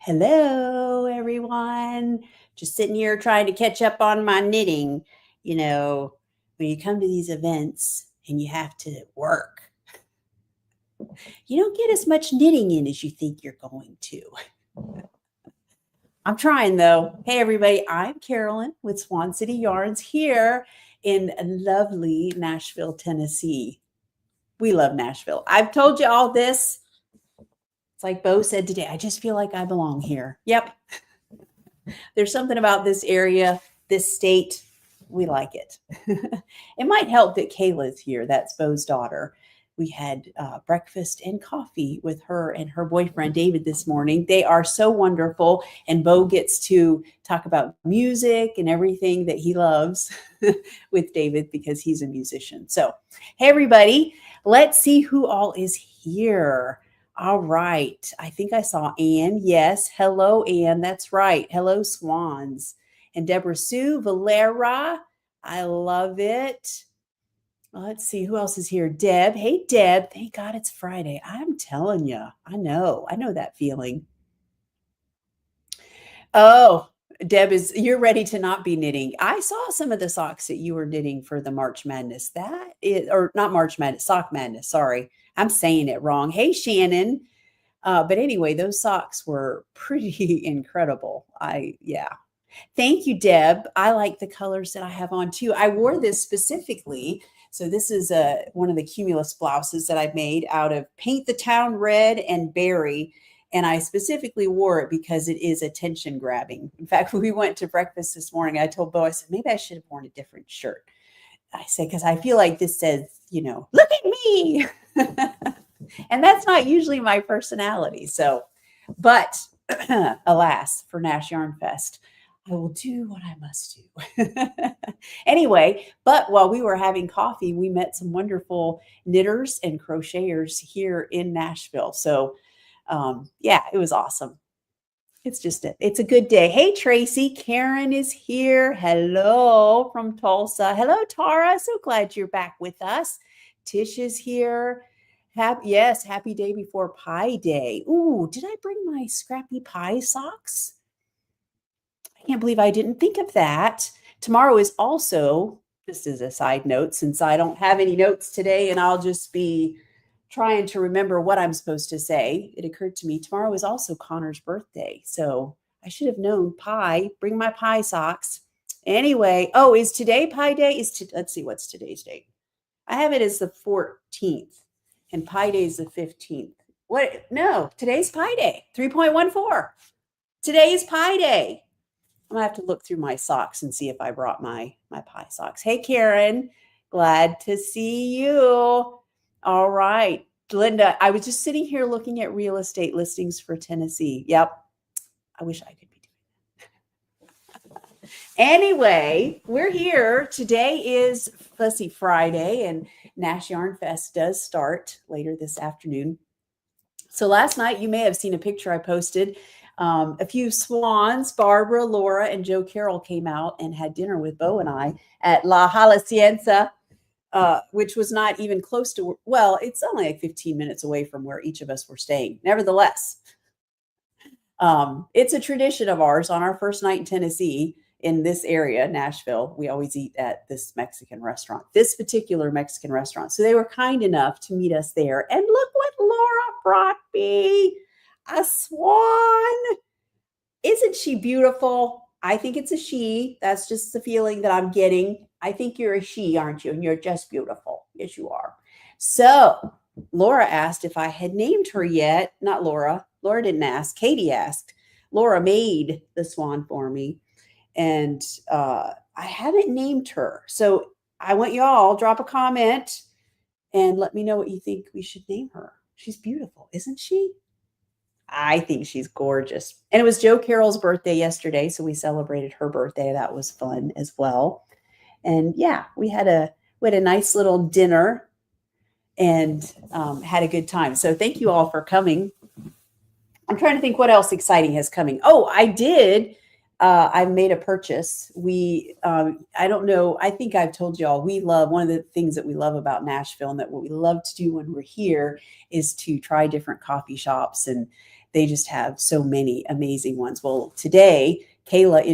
Hello, everyone. Just sitting here trying to catch up on my knitting. When you come to these events and you have to work, you don't get as much knitting in as you think you're going to. I'm trying though. Hey, everybody, I'm Carolyn with Swan City Yarns here in lovely Nashville, Tennessee. We love Nashville. I've told you all this. It's like Bo said today, I just feel like I belong here. Yep. There's something about this area, this state. We like it. It might help that Kayla's here. That's Bo's daughter. We had breakfast and coffee with her and her boyfriend, David, this morning. They are so wonderful. And Bo gets to talk about music and everything that he loves with David because he's a musician. So, hey, everybody, let's see who all is here. All right. I think I saw Anne. Yes. Hello, Anne. That's right. Hello, Swans. And Deborah Sue, Valera. I love it. Let's see who else is here. Deb. Hey, Deb. Thank God it's Friday. I'm telling you. I know that feeling. Oh, Deb, you're ready to not be knitting. I saw some of the socks that you were knitting for the March Madness. Or not March Madness, Sock Madness. Sorry. I'm saying it wrong. Hey, Shannon. But anyway, those socks were pretty incredible. Yeah. Thank you, Deb. I like the colors that I have on too. I wore this specifically. So this is one of the Cumulus blouses that I made out of Paint the Town Red and Berry. And I specifically wore it because it is attention grabbing. In fact, when we went to breakfast this morning, I told Bo, I said, maybe I should have worn a different shirt. I said, because I feel like this says, look at me. And that's not usually my personality. So, but alas, for Nash Yarn Fest, I will do what I must do. Anyway, but while we were having coffee, we met some wonderful knitters and crocheters here in Nashville. So, yeah, it was awesome. It's a good day. Hey, Tracy, Karen is here. Hello from Tulsa. Hello, Tara. So glad you're back with us. Tish is here. Happy day before Pie Day. Ooh, did I bring my scrappy pie socks? I can't believe I didn't think of that. Tomorrow is also, just as a side note, since I don't have any notes today and I'll just be trying to remember what I'm supposed to say, it occurred to me tomorrow is also Connor's birthday. So I should have known pie, bring my pie socks. Anyway, is today Pie Day? Let's see, what's today's date? I have it as the 14th and Pie Day is the 15th. What? No, today's Pie Day, 3.14. Today's Pie Day. I'm gonna have to look through my socks and see if I brought my pie socks. Hey, Karen, glad to see you. All right, Linda, I was just sitting here looking at real estate listings for Tennessee. Yep, I wish I could be doing that. Anyway, we're here. Today is Fussy Friday, and Nash Yarn Fest does start later this afternoon. So last night, you may have seen a picture I posted. A few swans, Barbara, Laura, and Joe Carroll came out and had dinner with Bo and I at La Jaliscienza, which was not even close to, well, it's only like 15 minutes away from where each of us were staying. Nevertheless, it's a tradition of ours on our first night in Tennessee in this area, Nashville. We always eat at this Mexican restaurant, this particular Mexican restaurant. So they were kind enough to meet us there. And look what Laura brought me. A swan. Isn't she beautiful? I think it's a she. That's just the feeling that I'm getting. I think you're a she, aren't you? And you're just beautiful. Yes, you are. So Laura asked if I had named her yet. Not Laura. Laura didn't ask. Katie asked. Laura made the swan for me. And I haven't named her. So I want you all drop a comment and let me know what you think we should name her. She's beautiful, isn't she? I think she's gorgeous. And it was Joe Carroll's birthday yesterday, so we celebrated her birthday. That was fun as well. And yeah, we had a nice little dinner and had a good time. So thank you all for coming. I'm trying to think what else exciting is coming. Oh, I did. I made a purchase. I don't know. I think I've told you all, one of the things that we love about Nashville and that what we love to do when we're here is to try different coffee shops and they just have so many amazing ones. Well, today Kayla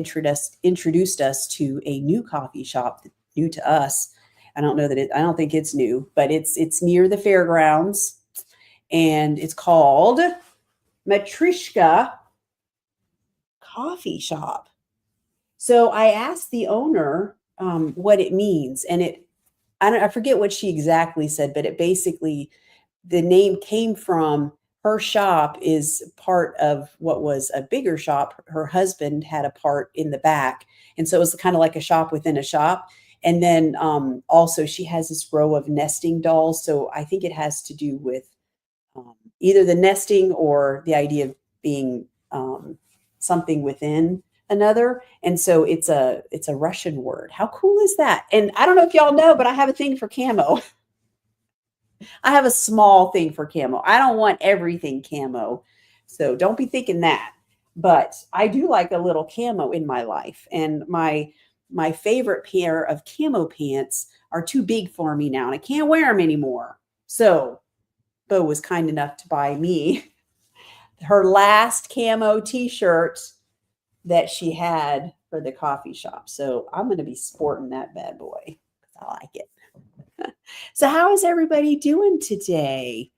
introduced us to a new coffee shop, new to us. I don't think it's new, but it's near the fairgrounds, and it's called Matrishka Coffee Shop. So I asked the owner what it means, and I forget what she exactly said, but it basically, the name came from, her shop is part of what was a bigger shop. Her husband had a part in the back, and so it was kind of like a shop within a shop. And then also she has this row of nesting dolls. So I think it has to do with either the nesting or the idea of being something within another. And so it's a Russian word. How cool is that? And I don't know if y'all know, but I have a thing for camo. I have a small thing for camo. I don't want everything camo. So don't be thinking that. But I do like a little camo in my life. And my favorite pair of camo pants are too big for me now, and I can't wear them anymore. So Bo was kind enough to buy me her last camo t-shirt that she had for the coffee shop. So I'm going to be sporting that bad boy because I like it. So how is everybody doing today?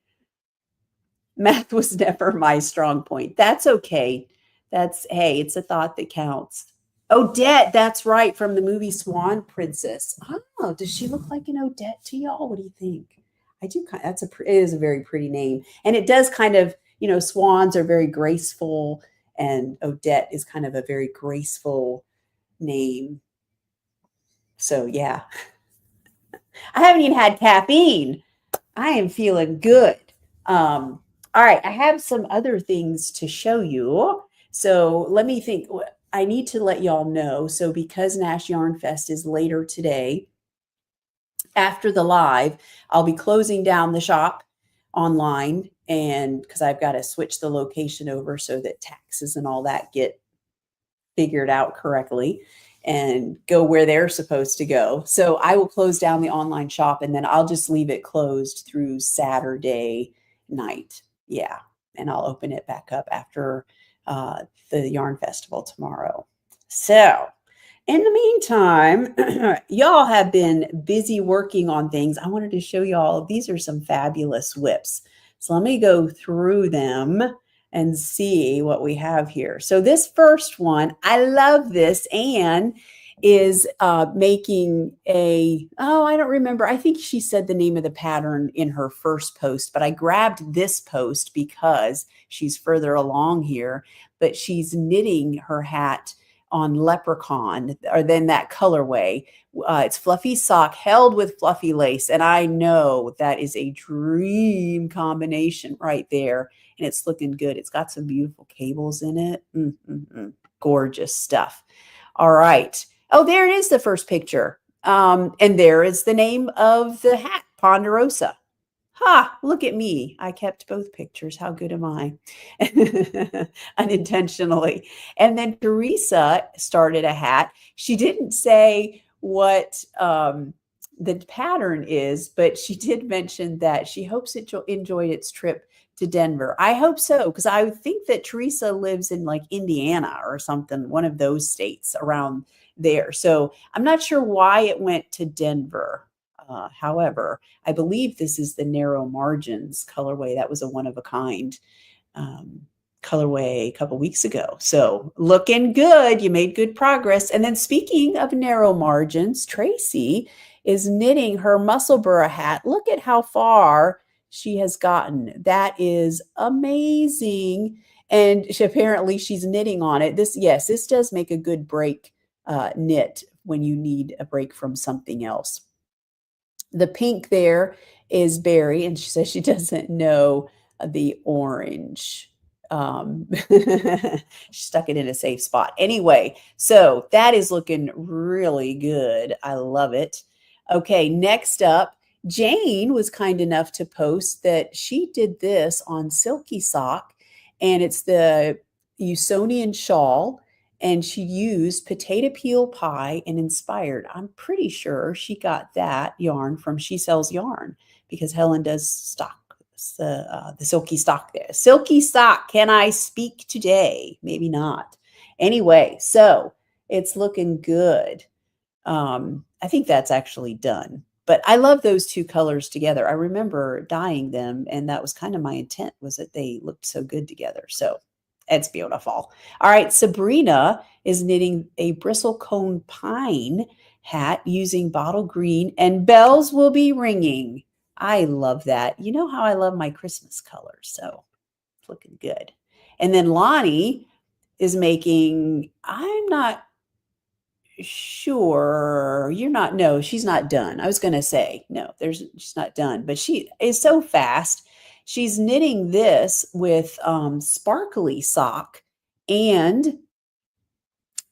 Math was never my strong point. That's okay. Hey, it's a thought that counts. Odette, that's right, from the movie Swan Princess. Oh, does she look like an Odette to y'all? What do you think? I do. It is a very pretty name, and it does kind of, swans are very graceful, and Odette is kind of a very graceful name. So yeah, I haven't even had caffeine. I am feeling good. All right, I have some other things to show you. So let me think. I need to let y'all know. So because Nash Yarn Fest is later today, after the live, I'll be closing down the shop online, and because I've got to switch the location over so that taxes and all that get figured out correctly and go where they're supposed to go. So I will close down the online shop, and then I'll just leave it closed through Saturday night. Yeah. And I'll open it back up after the Yarn Festival tomorrow. So in the meantime, y'all have been busy working on things. I wanted to show y'all, these are some fabulous whips. So let me go through them and see what we have here. So this first one, I love this. Anne is making I don't remember. I think she said the name of the pattern in her first post, but I grabbed this post because she's further along here, but she's knitting her hat on leprechaun, or then that colorway. It's fluffy sock held with fluffy lace. And I know that is a dream combination right there. And it's looking good. It's got some beautiful cables in it. Gorgeous stuff. All right. Oh, there it is, the first picture. And there is the name of the hat, Ponderosa. Ha, look at me. I kept both pictures. How good am I? Unintentionally. And then Teresa started a hat. She didn't say what the pattern is, but she did mention that she hopes it enjoyed its trip to Denver. I hope so, because I think that Teresa lives in like Indiana or something, one of those states around there. So I'm not sure why it went to Denver. However, I believe this is the narrow margins colorway. That was a one of a kind colorway a couple weeks ago. So looking good. You made good progress. And then speaking of narrow margins, Tracy is knitting her Musselburgh hat. Look at how far she has gotten. That is amazing. And apparently she's knitting on it. This does make a good break knit when you need a break from something else. The pink there is berry, and she says she doesn't know the orange. She stuck it in a safe spot. Anyway, so that is looking really good. I love it. Okay, next up, Jane was kind enough to post that she did this on Silky Sock, and it's the Usonian shawl. And she used potato peel pie and inspired. I'm pretty sure she got that yarn from She Sells Yarn, because Helen does stock flips, the silky sock there. Silky sock. Can I speak today? Maybe not. Anyway, so it's looking good. I think that's actually done. But I love those two colors together. I remember dyeing them, and that was kind of my intent, was that they looked so good together. So it's beautiful. All right, Sabrina is knitting a bristlecone pine hat using bottle green, and bells will be ringing. I love that. You know how I love my Christmas colors, so it's looking good. And then Lonnie is making, I'm not sure. You're not, no, she's not done. I was going to say, no, she's not done, but she is so fast. She's knitting this with sparkly sock, and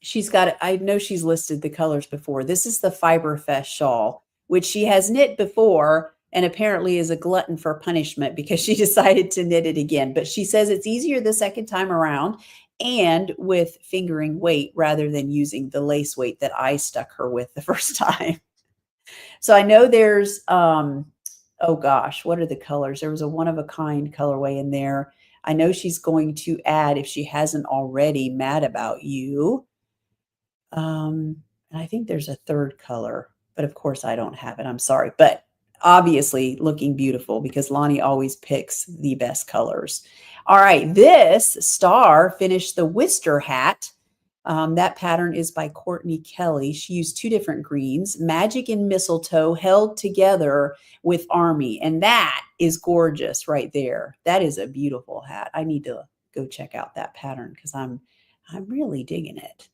she's got, I know she's listed the colors before. This is the Fiberfest shawl, which she has knit before and apparently is a glutton for punishment because she decided to knit it again. But she says it's easier the second time around and with fingering weight rather than using the lace weight that I stuck her with the first time. So I know there's, oh gosh, what are the colors? There was a one-of-a-kind colorway in there. I know she's going to add, if she hasn't already, Mad About You. And I think there's a third color, but of course I don't have it. I'm sorry, but obviously looking beautiful because Lonnie always picks the best colors. All right, this star finished the Worcester hat. That pattern is by Courtney Kelly. She used two different greens, Magic and Mistletoe, held together with Army, and that is gorgeous right there. That is a beautiful hat. I need to go check out that pattern because I'm really digging it.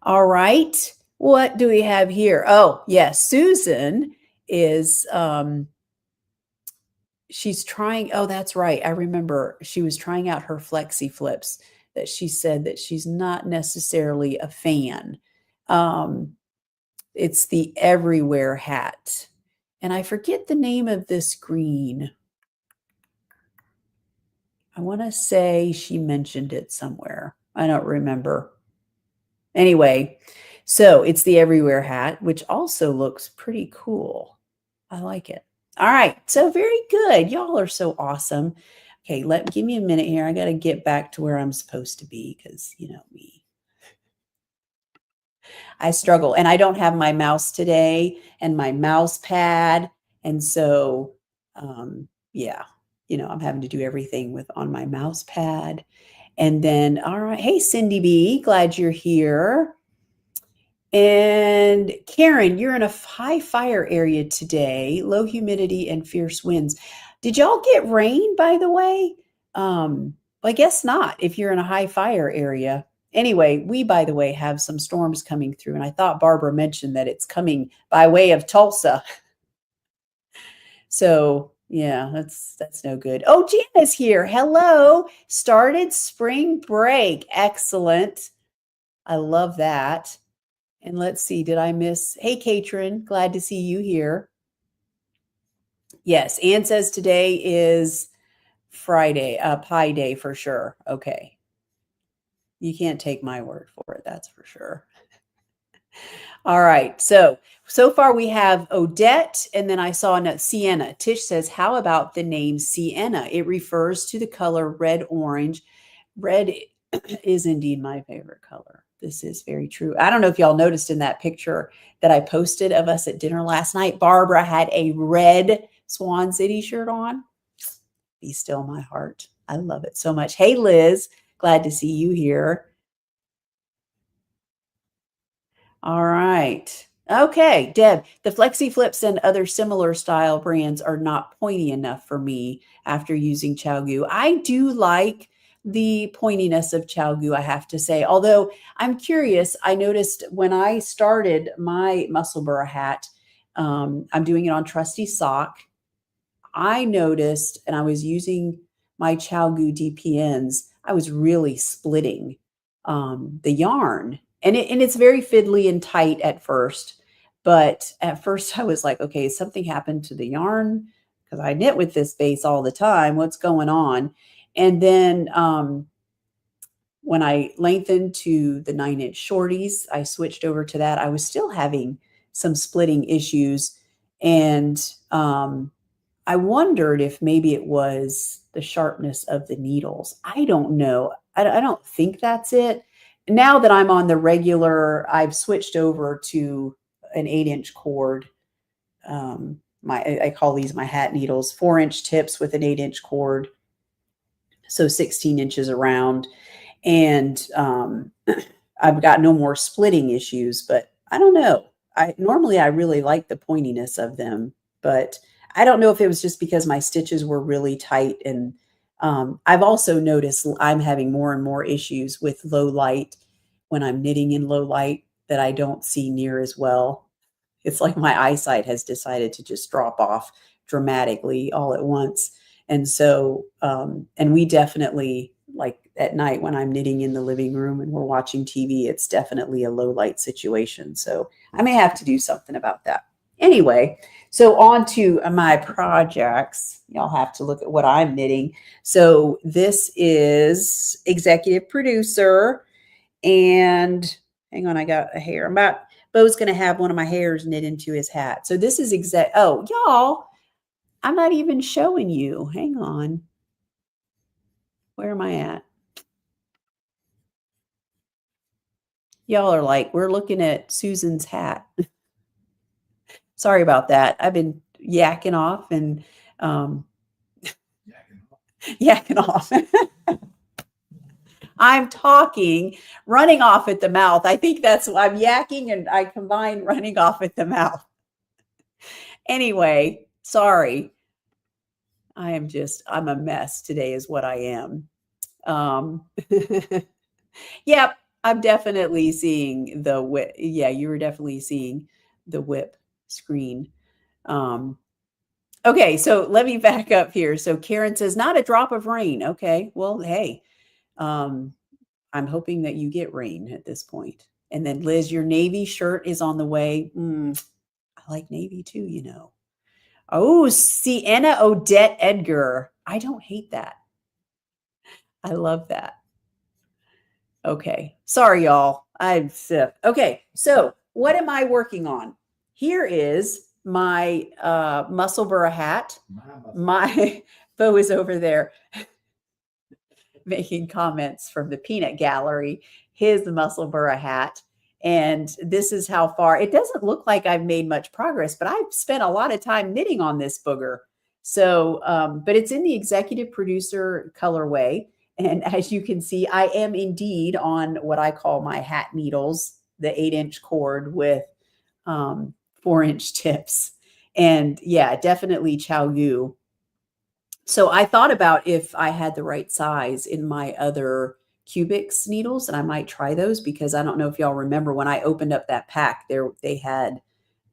All right. What do we have here? Oh, yes. Susan is, she's trying, oh, that's right. I remember she was trying out her flexi flips that she said that she's not necessarily a fan. It's the Everywhere hat. And I forget the name of this green. I want to say she mentioned it somewhere. I don't remember. Anyway, so it's the Everywhere hat, which also looks pretty cool. I like it. All right, so very good. Y'all are so awesome. Okay, give me a minute here. I got to get back to where I'm supposed to be because, you know me. I struggle, and I don't have my mouse today and my mouse pad, and so yeah, I'm having to do everything on my mouse pad. And then, all right, hey Cindy B, glad you're here. And Karen, you're in a high fire area today, low humidity and fierce winds. Did y'all get rain, by the way? Well, I guess not if you're in a high fire area. Anyway, we, by the way, have some storms coming through, and I thought Barbara mentioned that it's coming by way of Tulsa. So yeah, that's no good. Oh, Jana's here. Hello. Started spring break. Excellent. I love that. And let's see, did I miss? Hey, Katrin, glad to see you here. Yes, Ann says today is Friday, Pie Day for sure. Okay. You can't take my word for it, that's for sure. All right, so far we have Odette, and then I saw Sienna. Tish says, how about the name Sienna? It refers to the color red-orange. Red is indeed my favorite color. This is very true. I don't know if y'all noticed in that picture that I posted of us at dinner last night, Barbara had a red Swan City shirt on. Be still my heart. I love it so much. Hey, Liz, glad to see you here. All right. Okay, Deb, the Flexi Flips and other similar style brands are not pointy enough for me after using ChiaoGoo. I do like the pointiness of ChiaoGoo, I have to say. Although I'm curious, I noticed when I started my Musselburgh hat, I'm doing it on Trusty Sock. I noticed, and I was using my ChiaoGoo DPNs, I was really splitting the yarn. And it's very fiddly and tight at first. But at first I was like, okay, something happened to the yarn because I knit with this base all the time. What's going on? And then when I lengthened to the 9-inch shorties, I switched over to that. I was still having some splitting issues. And I wondered if maybe it was the sharpness of the needles. I don't know. I don't think that's it. Now that I'm on the regular, I've switched over to an 8-inch cord. I call these my hat needles, 4-inch tips with an 8-inch cord, so 16 inches around. And I've got no more splitting issues, but I don't know. I really like the pointiness of them, but I don't know if it was just because my stitches were really tight. And I've also noticed I'm having more and more issues with low light when I'm knitting in low light that I don't see near as well. It's like my eyesight has decided to just drop off dramatically all at once. And so, and we definitely, like at night when I'm knitting in the living room and we're watching TV, it's definitely a low light situation. So I may have to do something about that. Anyway, so on to my projects. Y'all have to look at what I'm knitting. So this is executive producer, and hang on, I got a hair. Bo's going to have one of my hairs knit into his hat. So this is oh, y'all, I'm not even showing you. Hang on. Where am I at? Y'all are like, we're looking at Susan's hat. Sorry about that. I've been yakking off and yakking off. I'm talking, running off at the mouth. I think that's why I'm yakking and I combine running off at the mouth. Anyway, sorry. I'm a mess today is what I am. Yep, I'm definitely seeing the whip. Yeah, you were definitely seeing the whip screen. Okay, so let me back up here. So Karen says, not a drop of rain. Okay, well, hey, I'm hoping that you get rain at this point. And then Liz, your navy shirt is on the way. I like navy too, you know. Oh, Sienna Odette Edgar. I don't hate that. I love that. Okay. Sorry, y'all. I'm sick. Okay. So what am I working on? Here is my Musselburgh hat. My Bo is over there making comments from the peanut gallery. His Musselburgh hat. And this is how far. It doesn't look like I've made much progress, but I've spent a lot of time knitting on this booger. So, but it's in the executive producer colorway. And as you can see, I am indeed on what I call my hat needles, the 8-inch cord with 4-inch tips. And yeah, definitely Chow Yu. So I thought about if I had the right size in my other Cubics needles, and I might try those because I don't know if y'all remember when I opened up that pack, they had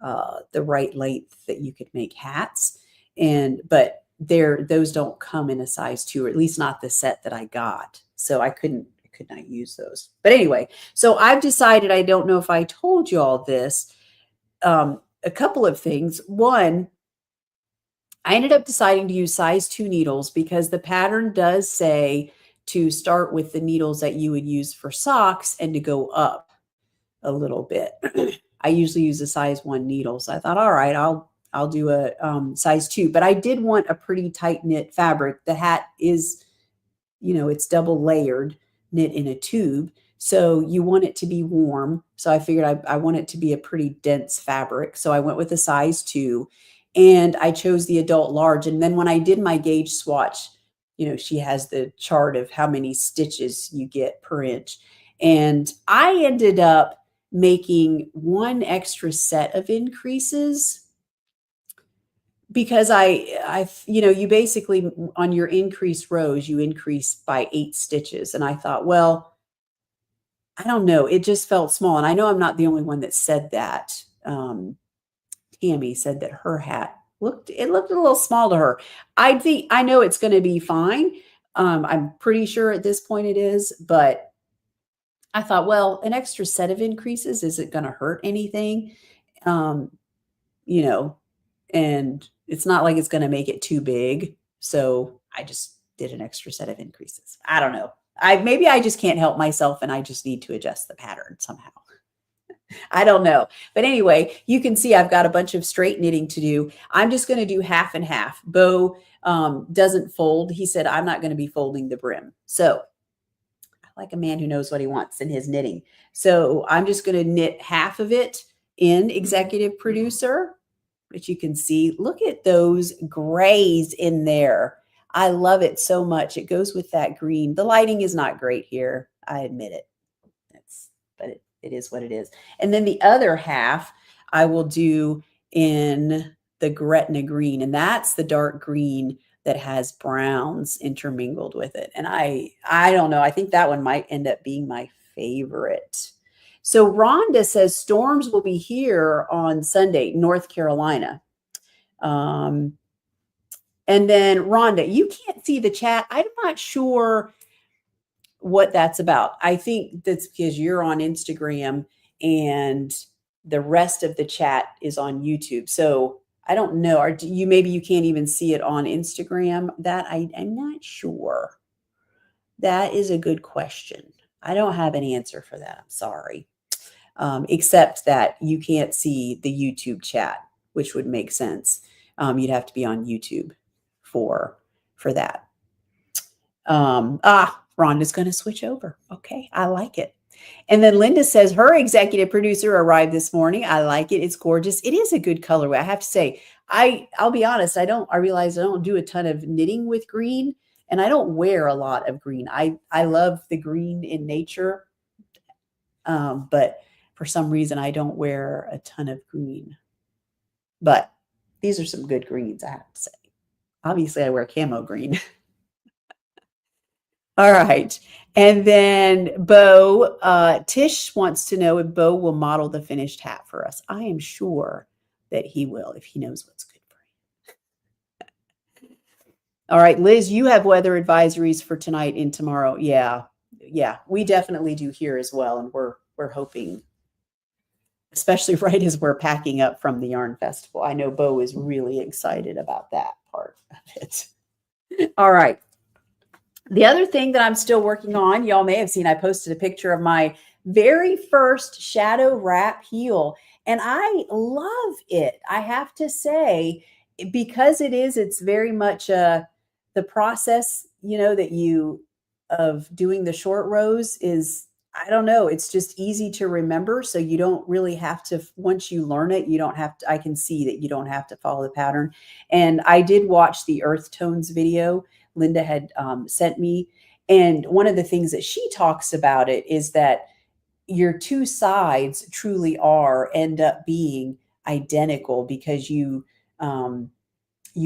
the right length that you could make hats, but those don't come in a size 2, or at least not the set that I got. So I could not use those. But anyway, so I've decided, I don't know if I told you all this, a couple of things. One, I ended up deciding to use size 2 needles because the pattern does say to start with the needles that you would use for socks and to go up a little bit. I usually use a size 1 needle. So I thought, all right, I'll do a size 2, but I did want a pretty tight knit fabric. The hat is, it's double layered, knit in a tube. So you want it to be warm. So I figured I want it to be a pretty dense fabric. So I went with a size 2 and I chose the adult large. And then when I did my gauge swatch, she has the chart of how many stitches you get per inch. And I ended up making one extra set of increases because you basically on your increased rows, you increase by 8 stitches. And I thought, well, I don't know. It just felt small. And I know I'm not the only one that said that. Tammy said that her hat looked a little small to her. I know it's going to be fine. I'm pretty sure at this point it is, but I thought, well, an extra set of increases, is it going to hurt anything? And it's not like it's going to make it too big. So I just did an extra set of increases. I don't know. Maybe I just can't help myself and I just need to adjust the pattern somehow. I don't know. But anyway, you can see I've got a bunch of straight knitting to do. I'm just going to do half and half. Bo doesn't fold. He said, I'm not going to be folding the brim. So I like a man who knows what he wants in his knitting. So I'm just going to knit half of it in executive producer, which you can see. Look at those grays in there. I love it so much. It goes with that green. The lighting is not great here. I admit it. But it is what it is. And then the other half I will do in the Gretna green, and that's the dark green that has browns intermingled with it. And I don't know. I think that one might end up being my favorite. So Rhonda says storms will be here on Sunday, North Carolina. And then Rhonda, you can't see the chat. I'm not sure what that's about. I think that's because you're on Instagram and the rest of the chat is on YouTube. So I don't know. Or do you, maybe you can't even see it on Instagram. That I'm not sure. That is a good question. I don't have an answer for that. I'm sorry. Except that you can't see the YouTube chat, which would make sense. You'd have to be on YouTube for that. Rhonda's going to switch over. Okay, I like it. And then Linda says her executive producer arrived this morning. I like it. It's gorgeous. It is a good colorway. I have to say, I'll be honest. I realize I don't do a ton of knitting with green, and I don't wear a lot of green. I love the green in nature, but for some reason I don't wear a ton of green. But these are some good greens, I have to say. Obviously, I wear camo green. All right. And then Bo, Tish wants to know if Bo will model the finished hat for us. I am sure that he will if he knows what's good for him. All right, Liz, you have weather advisories for tonight and tomorrow. Yeah, we definitely do here as well. And we're hoping, especially right as we're packing up from the Yarn Festival. I know Bo is really excited about that part of it. All right. The other thing that I'm still working on, y'all may have seen, I posted a picture of my very first shadow wrap heel, and I love it. I have to say, because it's very much the process, that of doing the short rows is, I don't know, it's just easy to remember. So you don't really have to, once you learn it, you don't have to, I can see that you don't have to follow the pattern. And I did watch the Earth Tones video Linda had sent me. And one of the things that she talks about it is that your two sides truly end up being identical because you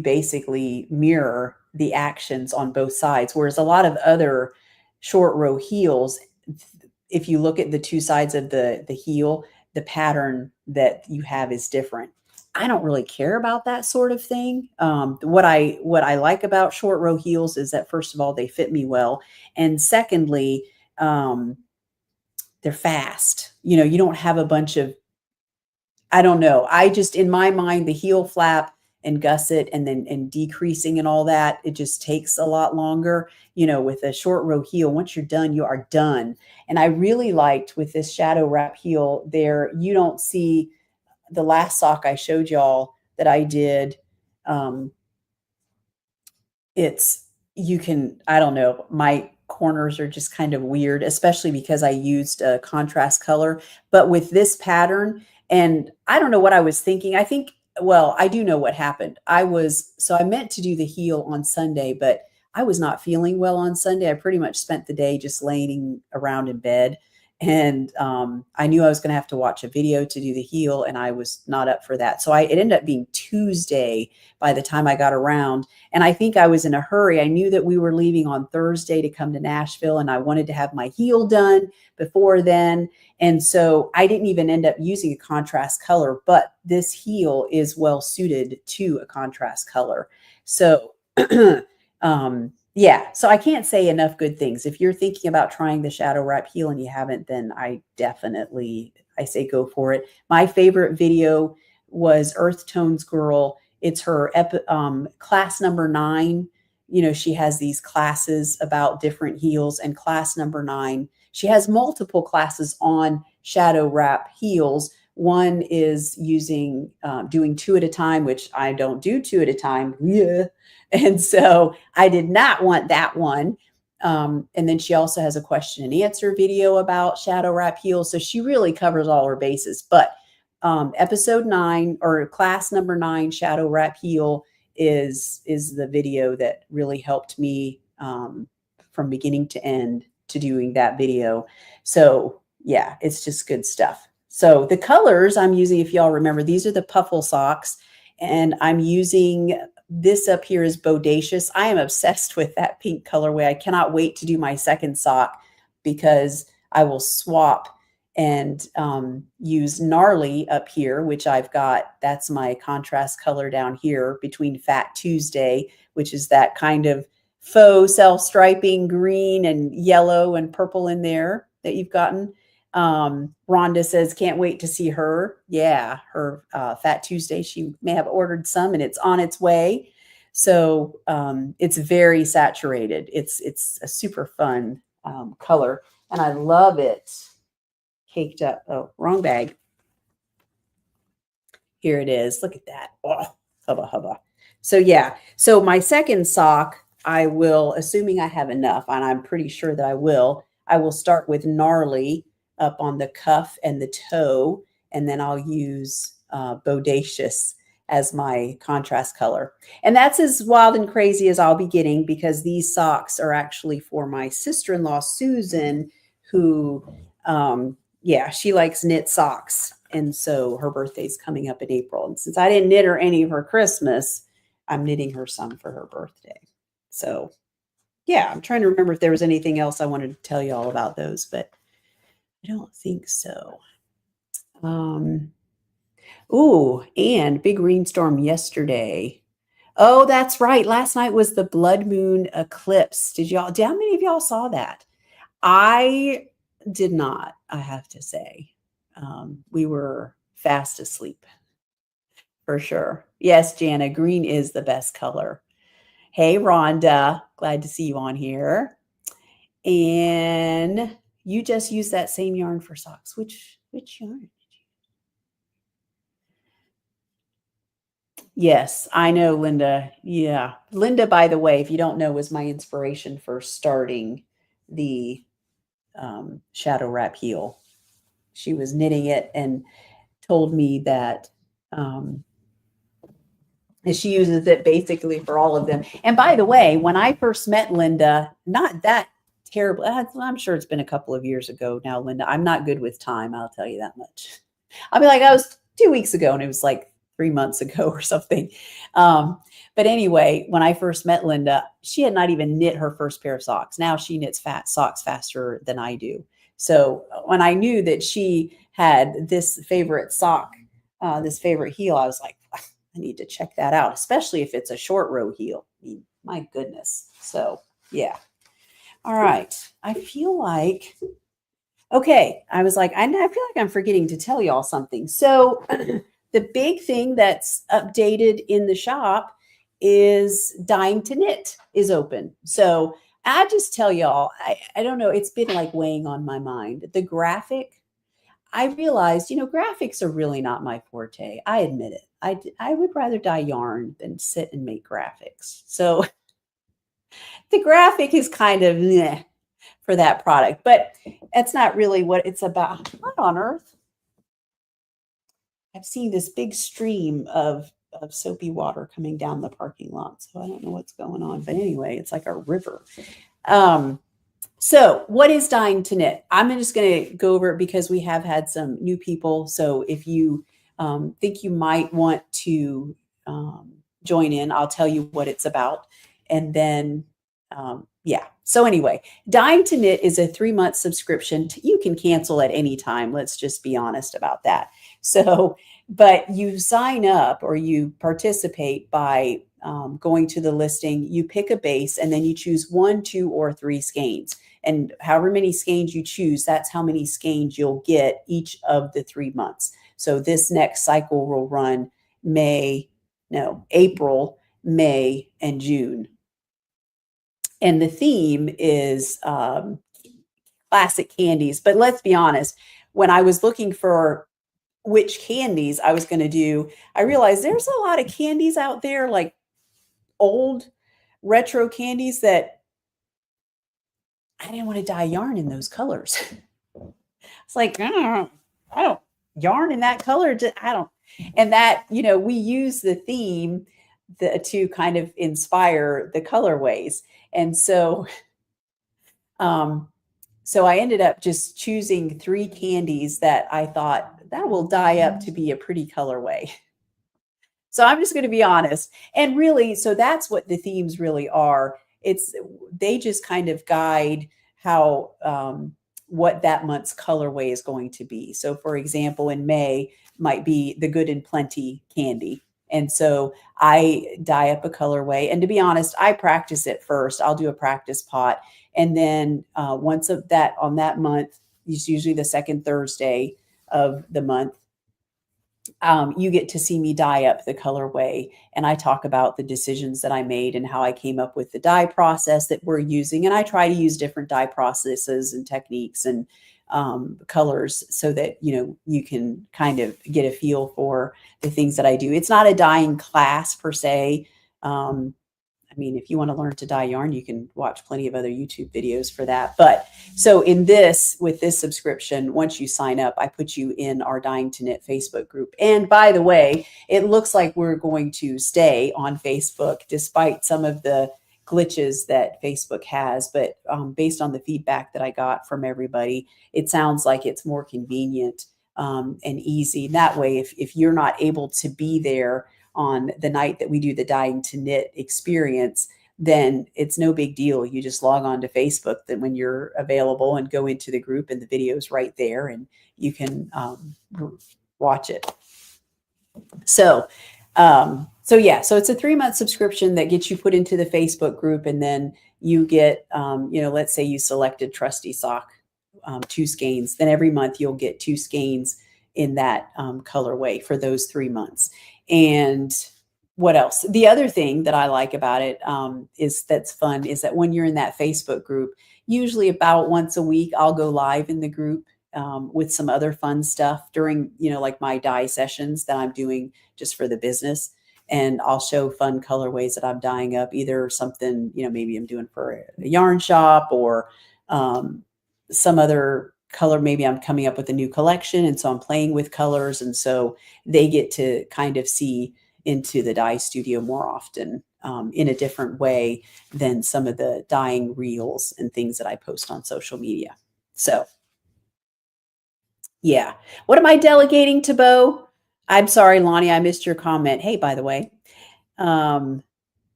basically mirror the actions on both sides. Whereas a lot of other short row heels, if you look at the two sides of the heel, the pattern that you have is different. I don't really care about that sort of thing. What I like about short row heels is that, first of all, they fit me well. And secondly, they're fast. You don't have a bunch of, I don't know. I just, in my mind, the heel flap and gusset and decreasing and all that, it just takes a lot longer. With a short row heel, once you're done, you are done. And I really liked with this shadow wrap heel there, you don't see the last sock I showed y'all that I did. I don't know, my corners are just kind of weird, especially because I used a contrast color. But with this pattern, and I don't know what I was thinking. I do know what happened. I meant to do the heel on Sunday, but I was not feeling well on Sunday. I pretty much spent the day just laying around in bed. And I knew I was going to have to watch a video to do the heel, and I was not up for that. So it ended up being Tuesday by the time I got around. And I think I was in a hurry. I knew that we were leaving on Thursday to come to Nashville, and I wanted to have my heel done before then. And so I didn't even end up using a contrast color, but this heel is well suited to a contrast color. So, yeah, so I can't say enough good things. If you're thinking about trying the shadow wrap heel and you haven't, then I say go for it. My favorite video was Earth Tones Girl. It's her class number 9. She has these classes about different heels, and class number 9, she has multiple classes on shadow wrap heels. One is using doing 2 at a time, which I don't do 2 at a time. Yeah. And so I did not want that one. And then she also has a question and answer video about shadow wrap heels. So she really covers all her bases. But episode 9 or class number 9, shadow wrap heel, is the video that really helped me from beginning to end to doing that video. So yeah, it's just good stuff. So the colors I'm using, if y'all remember, these are the Puffle socks, and I'm using this up here is Bodacious. I am obsessed with that pink colorway. I cannot wait to do my second sock because I will swap and use Gnarly up here, which I've got. That's my contrast color down here between Fat Tuesday, which is that kind of faux self-striping green and yellow and purple in there that you've gotten. Rhonda says, can't wait to see her. Yeah, her Fat Tuesday. She may have ordered some and it's on its way. So it's very saturated. It's a super fun color and I love it. Caked up. Oh, wrong bag. Here it is. Look at that. Oh, hubba hubba. So yeah. So my second sock, I will, assuming I have enough, and I'm pretty sure that I will start with Gnarly up on the cuff and the toe, and then I'll use Bodacious as my contrast color. And that's as wild and crazy as I'll be getting because these socks are actually for my sister-in-law, Susan, who yeah, she likes knit socks. And so her birthday's coming up in April. And since I didn't knit her any for Christmas, I'm knitting her some for her birthday. So yeah, I'm trying to remember if there was anything else I wanted to tell you all about those, but I don't think so. Ooh, and big rainstorm yesterday. Oh, that's right. Last night was the blood moon eclipse. How many of y'all saw that? I did not, I have to say. We were fast asleep for sure. Yes, Jana, green is the best color. Hey, Rhonda, glad to see you on here. And you just use that same yarn for socks. Which yarn? Yes, I know, Linda. Yeah. Linda, by the way, if you don't know, was my inspiration for starting the shadow wrap heel. She was knitting it and told me that she uses it basically for all of them. And by the way, when I first met Linda, not that terrible, I'm sure it's been a couple of years ago now, Linda. I'm not good with time, I'll tell you that much. I'll be like, I was 2 weeks ago and it was like 3 months ago or something. But anyway, when I first met Linda, she had not even knit her first pair of socks. Now she knits socks faster than I do. So when I knew that she had this favorite sock, this favorite heel, I was like, I need to check that out, especially if it's a short row heel. I mean, my goodness. So yeah. All right. I feel like, okay. I was like, I feel like I'm forgetting to tell y'all something. So the big thing that's updated in the shop is Dying to Knit is open. So I just tell y'all, I don't know, it's been like weighing on my mind. The graphic, I realized, graphics are really not my forte. I admit it. I would rather dye yarn than sit and make graphics. So the graphic is kind of meh for that product, but that's not really what it's about. What on earth? I've seen this big stream of soapy water coming down the parking lot. So I don't know what's going on. But anyway, it's like a river. So what is Dying to Knit? I'm just going to go over it because we have had some new people. So if you think you might want to join in, I'll tell you what it's about. And then, yeah. So anyway, Dying to Knit is a 3-month subscription. You can cancel at any time. Let's just be honest about that. So, but you sign up or you participate by going to the listing, you pick a base, and then you choose 1, 2, or 3 skeins. And however many skeins you choose, that's how many skeins you'll get each of the 3 months. So this next cycle will run April, May, and June. And the theme is classic candies. But let's be honest, when I was looking for which candies I was going to do, I realized there's a lot of candies out there, like old retro candies that I didn't want to dye yarn in those colors. It's like, I don't yarn in that color. I don't. And that, we use the theme to kind of inspire the colorways. And um, so I ended up just choosing 3 candies that I thought that will dye up to be a pretty colorway. So I'm just going to be honest. And really, so that's what the themes really are. They just kind of guide how what that month's colorway is going to be. So for example, in May might be the Good and Plenty candy. And so I dye up a colorway. And to be honest, I practice it first. I'll do a practice pot. And then once of that on that month, it's usually the second Thursday of the month, you get to see me dye up the colorway, and I talk about the decisions that I made and how I came up with the dye process that we're using. And I try to use different dye processes and techniques and colors so that, you can kind of get a feel for the things that I do. It's not a dyeing class per se. I mean, if you want to learn to dye yarn, you can watch plenty of other YouTube videos for that. But so with this subscription, once you sign up, I put you in our Dying to Knit Facebook group. And by the way, it looks like we're going to stay on Facebook despite some of the glitches that Facebook has. But based on the feedback that I got from everybody, it sounds like it's more convenient and easy. That way, if you're not able to be there on the night that we do the Dying to Knit experience, then it's no big deal. You just log on to Facebook then when you're available and go into the group, and the video's right there and you can watch it. So it's a 3-month subscription that gets you put into the Facebook group, and then you get, let's say you selected Trusty Sock 2 skeins, then every month you'll get 2 skeins in that colorway for those 3 months. And what else? The other thing that I like about it that's fun is that when you're in that Facebook group, usually about once a week, I'll go live in the group with some other fun stuff during, like my dye sessions that I'm doing just for the business. And I'll show fun colorways that I'm dyeing up, either something, maybe I'm doing for a yarn shop or some other color. Maybe I'm coming up with a new collection, and so I'm playing with colors, and so they get to kind of see into the dye studio more often in a different way than some of the dyeing reels and things that I post on social media. So yeah, what am I delegating to Bo? I'm sorry, Lonnie, I missed your comment. Hey, by the way,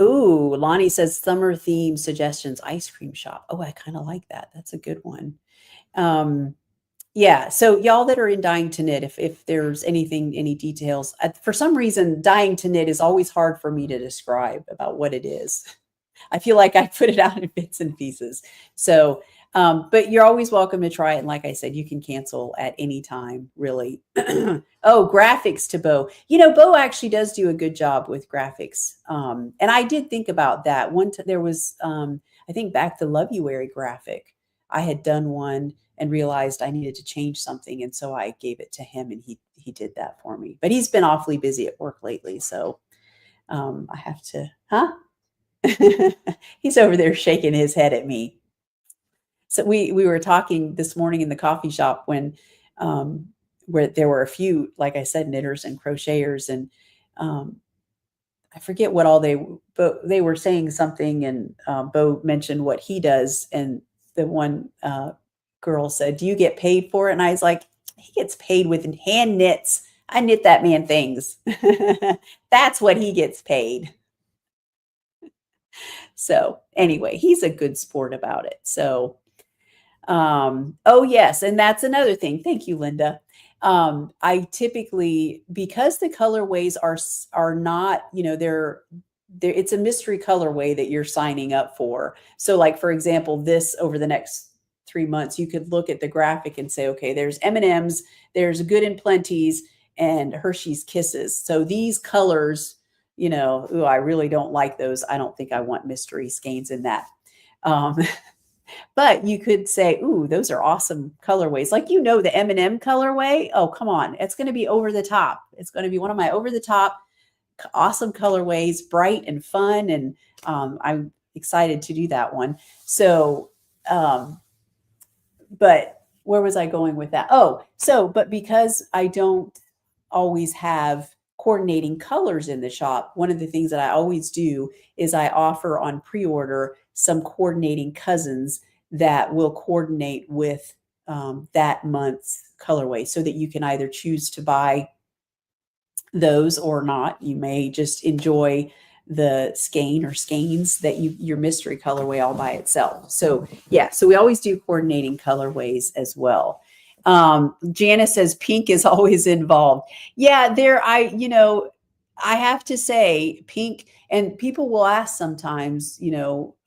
ooh, Lonnie says summer theme suggestions, ice cream shop. Oh, I kind of like that. That's a good one. Yeah. So y'all that are in Dying to Knit, if there's any details, for some reason, Dying to Knit is always hard for me to describe about what it is. I feel like I put it out in bits and pieces. So, but you're always welcome to try it. And like I said, you can cancel at any time, really. Oh, graphics to Bo. Bo actually does do a good job with graphics. And I did think about that. There was, I think back the Love You Weary graphic. I had done one and realized I needed to change something. And so I gave it to him, and he did that for me. But he's been awfully busy at work lately. So I have to, huh? He's over there shaking his head at me. So we were talking this morning in the coffee shop when where there were a few, like I said, knitters and crocheters, and I forget what all but they were saying something, and Bo mentioned what he does, and the one girl said, "Do you get paid for it?" And I was like, "He gets paid with hand knits. I knit that man things. That's what he gets paid." So anyway, he's a good sport about it. So, oh yes, and that's another thing. Thank you, Linda. I typically, because the colorways are not, they're it's a mystery colorway that you're signing up for. So like, for example, this over the next 3 months, you could look at the graphic and say, okay, there's M&Ms, there's Good and Plenty's, and Hershey's Kisses. So these colors, ooh, I really don't like those. I don't think I want mystery skeins in that. But you could say, "Ooh, those are awesome colorways." Like, the M&M colorway. Oh, come on. It's going to be over the top. It's going to be one of my over the top awesome colorways, bright and fun, and I'm excited to do that one. So, um, but where was I going with that? Oh, but because I don't always have coordinating colors in the shop, one of the things that I always do is I offer on pre-order some coordinating cousins that will coordinate with that month's colorway, so that you can either choose to buy those or not. You may just enjoy the skein or skeins that your mystery colorway all by itself. So yeah, so we always do coordinating colorways as well. Janice says pink is always involved. Yeah, I have to say pink, and people will ask sometimes,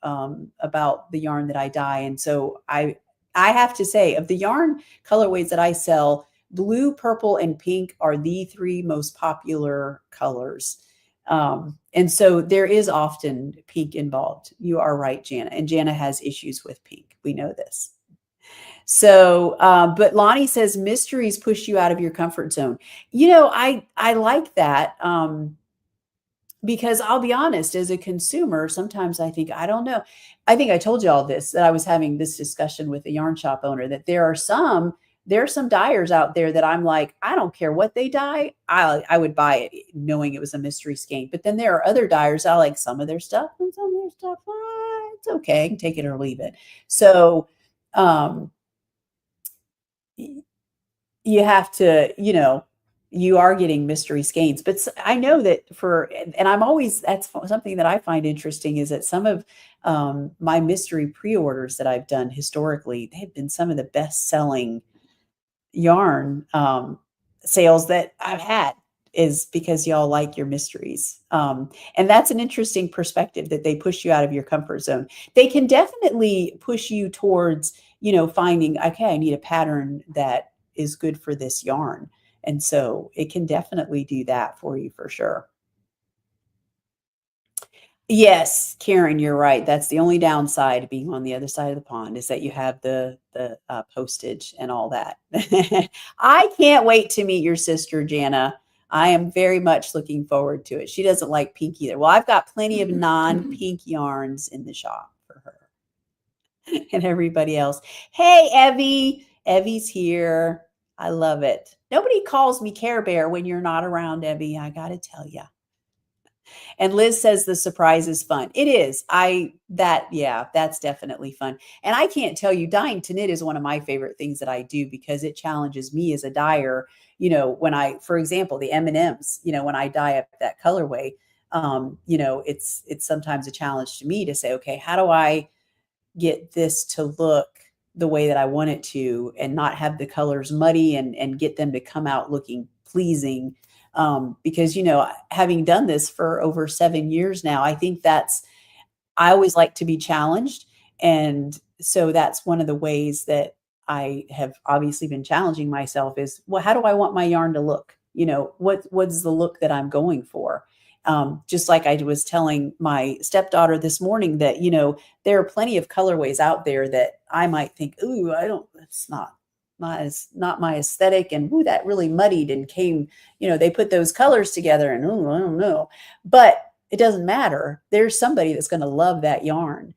about the yarn that I dye. And so I have to say, of the yarn colorways that I sell, blue, purple, and pink are the three most popular colors. And so there is often pink involved. You are right, Jana. And Jana has issues with pink. We know this. So, but Lonnie says mysteries push you out of your comfort zone. I like that. Because I'll be honest, as a consumer, sometimes I think, I don't know. I think I told you all this, that I was having this discussion with a yarn shop owner, that there are some dyers out there that I'm like, I don't care what they dye. I would buy it knowing it was a mystery skein. But then there are other dyers I like some of their stuff, and some of their stuff, it's okay. I can take it or leave it. So, um, you have to, you are getting mystery skeins. But I know that and I'm always, that's something that I find interesting, is that some of my mystery pre-orders that I've done historically, they've been some of the best selling yarn sales that I've had, is because y'all like your mysteries. And that's an interesting perspective, that they push you out of your comfort zone. They can definitely push you towards, finding, okay, I need a pattern that is good for this yarn. And so it can definitely do that for you, for sure. Yes, Karen, you're right. That's the only downside of being on the other side of the pond, is that you have the postage and all that. I can't wait to meet your sister, Jana. I am very much looking forward to it. She doesn't like pink either. Well, I've got plenty of non-pink yarns in the shop for her and everybody else. Hey, Evie. Evie's here. I love it. Nobody calls me Care Bear when you're not around, Evie. I got to tell you. And Liz says the surprise is fun. It is. Yeah, that's definitely fun. And I can't tell you, dyeing to knit is one of my favorite things that I do, because it challenges me as a dyer. When for example, the M&Ms, when I dye up that colorway, it's sometimes a challenge to me to say, okay, how do I get this to look the way that I want it to, and not have the colors muddy, and get them to come out looking pleasing. Because, having done this for over 7 years now, I think I always like to be challenged. And so that's one of the ways that I have obviously been challenging myself, is, well, how do I want my yarn to look? What's the look that I'm going for? Just like I was telling my stepdaughter this morning, that, there are plenty of colorways out there that I might think, ooh, that's not my aesthetic. And ooh, that really muddied and came, they put those colors together, and ooh, I don't know. But it doesn't matter. There's somebody that's going to love that yarn.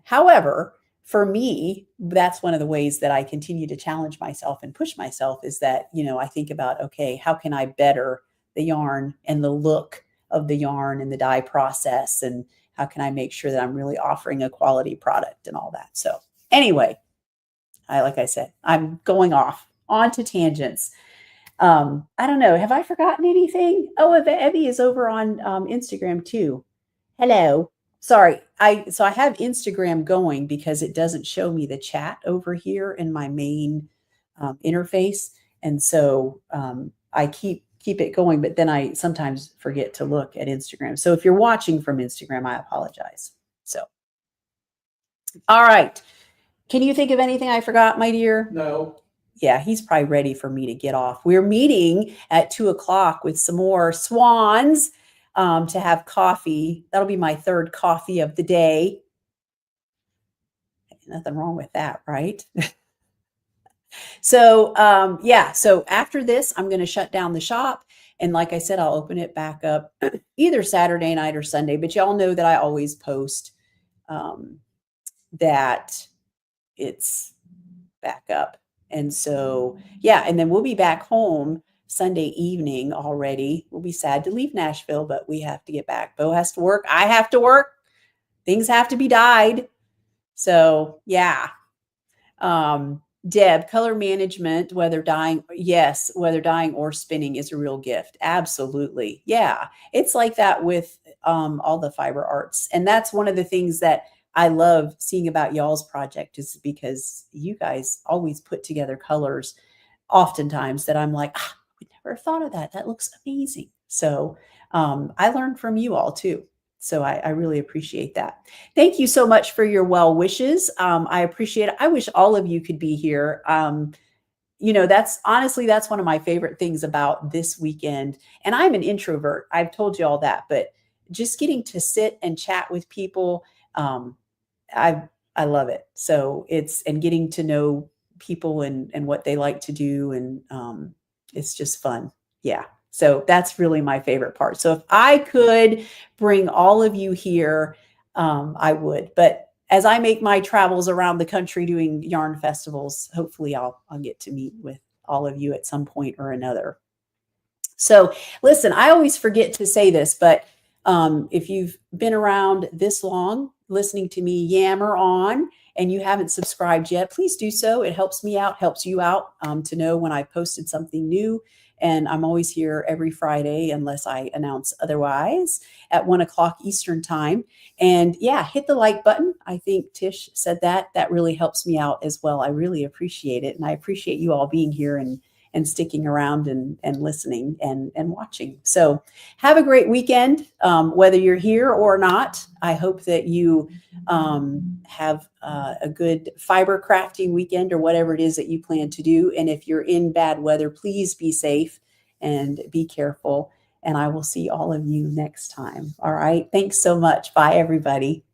However, for me, that's one of the ways that I continue to challenge myself and push myself, is that, I think about, okay, how can I better the yarn and the look of the yarn and the dye process, and how can I make sure that I'm really offering a quality product and all that. So anyway, like I said, I'm going off onto tangents. I don't know. Have I forgotten anything? Oh, Evie is over on Instagram too. Hello. Sorry. So I have Instagram going because it doesn't show me the chat over here in my main interface. And so I keep it going, but then I sometimes forget to look at Instagram. So if you're watching from Instagram, I apologize. So, all right. Can you think of anything I forgot, my dear? No. Yeah, he's probably ready for me to get off. We're meeting at 2:00 with some more Swans to have coffee. That'll be my third coffee of the day. Nothing wrong with that, right? So, yeah, so after this, I'm going to shut down the shop. And like I said, I'll open it back up either Saturday night or Sunday. But y'all know that I always post um, that it's back up. And so, yeah, and then we'll be back home Sunday evening already. We'll be sad to leave Nashville, but we have to get back. Bo has to work. I have to work. Things have to be dyed. So, yeah. Deb, color management, whether dyeing, yes, whether dyeing or spinning is a real gift. Absolutely. Yeah. It's like that with all the fiber arts. And that's one of the things that I love seeing about y'all's project is because you guys always put together colors oftentimes that I'm like, we never thought of that. That looks amazing. So I learned from you all too. So I really appreciate that. Thank you so much for your well wishes. I appreciate it. I wish all of you could be here. That's honestly, that's one of my favorite things about this weekend. And I'm an introvert. I've told you all that, but just getting to sit and chat with people, I I love it. So and getting to know people and what they like to do, and it's just fun. Yeah. So that's really my favorite part. So if I could bring all of you here, I would. But as I make my travels around the country doing yarn festivals, hopefully I'll get to meet with all of you at some point or another. So listen, I always forget to say this, but if you've been around this long listening to me yammer on and you haven't subscribed yet, please do so. It helps me out, helps you out to know when I posted something new. And I'm always here every Friday, unless I announce otherwise, at 1 o'clock Eastern time. And yeah, hit the like button. I think Tish said that. That really helps me out as well. I really appreciate it. And I appreciate you all being here and sticking around and listening and watching. So have a great weekend, whether you're here or not. I hope that you have a good fiber crafting weekend or whatever it is that you plan to do. And if you're in bad weather, please be safe and be careful. And I will see all of you next time. All right. Thanks so much. Bye, everybody.